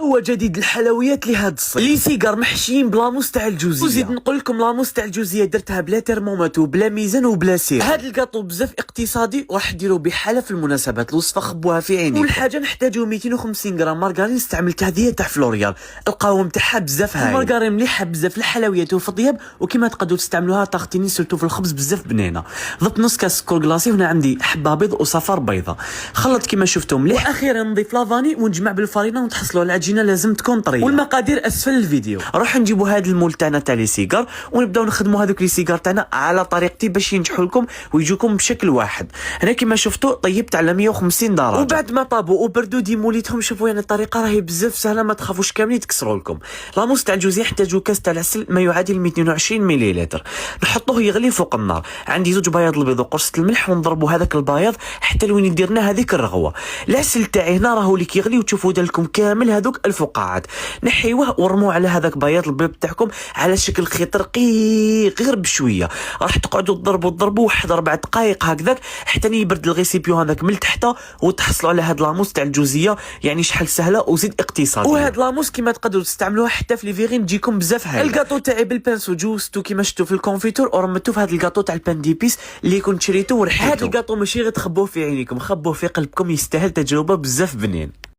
هو جديد الحلويات لهاد الصيف لي سيجار محشيين بلاموس تاع الجوزيه. وزيد نقول لكم لاموس تاع الجوزيه درتها بلا ترمومتر وبلا ميزان وبلا سير. هاد الكاطو بزاف اقتصادي وراح ديروا بحاله في المناسبات. الوصفه خبوها في عينيكم. والحاجه نحتاجوا 250 غرام مارغرين استعملت هذه تاع فلوريال. القوام تاعها بزاف هايل. المارغرين مليحه بزاف للحلويات وفي الطياب وكما تقدروا تستعملوها طاغتيني سيرتو في الخبز بزاف بنينه. ضفت نص كاس سكر كلاصي وهنا عندي حبه بيض وصفار بيضه. خلط كما شفتوا مليح. واخيرا نضيف لافاني ونجمع بالفرينه ونتحصلوا على العجينه لازم تكون طريه. والمقادير اسفل الفيديو. نروح نجيبوا هذا المول تاعنا تاع لي سيجار ونبداو نخدموا هذوك لي سيجار تاعنا على طريقتي باش ينجحوا لكم ويجوكم بشكل واحد. هنا كما شفتوا طيبت على 150 درجه وبعد ما طابوا وبردوا ديموليتهم. شوفوا يعني الطريقه راهي بزاف سهله ما تخافوش كاملين يتكسروا لكم. لاموس تاع الجوزيه نحتاجوا كاس تاع العسل ما يعادل 220 مليلتر. نحطوه يغلي فوق النار. عندي زوج بياض البيض وقرصه الملح ونضربوا هذاك البياض حتى لوين يديرنا هذيك الرغوه. العسل تاعي هنا راهو اللي كيغلي وتشوفوا دالكم كامل هذوك الفقاعات. نحيوه ورموه على هذاك بياض البيض تاعكم على شكل خيط رقيق غير بشويه. راح تقعدوا تضربوا واحد 4 دقائق هكذاك حتى يبرد الغيسيبيو هذاك من تحت وتحصلوا على هاد لاموس تاع الجوزيه. يعني شحال سهله وزيد اقتصاديه. وهاد لاموس كما تقدروا تستعملوها حتى في لي فيغين تجيكم بزاف هايله. الكاطو تاعي بالبانسو جوزتو كما شفتوا في الكونفيتور ورمتو في هاد الكاطو تاع البان ديبيس اللي كنت شريتو ورحيتو. هاد الكاطو ماشي غير تخبوه في عينيكم خبوه في قلبكم. يستاهل تجربه بزاف بنين.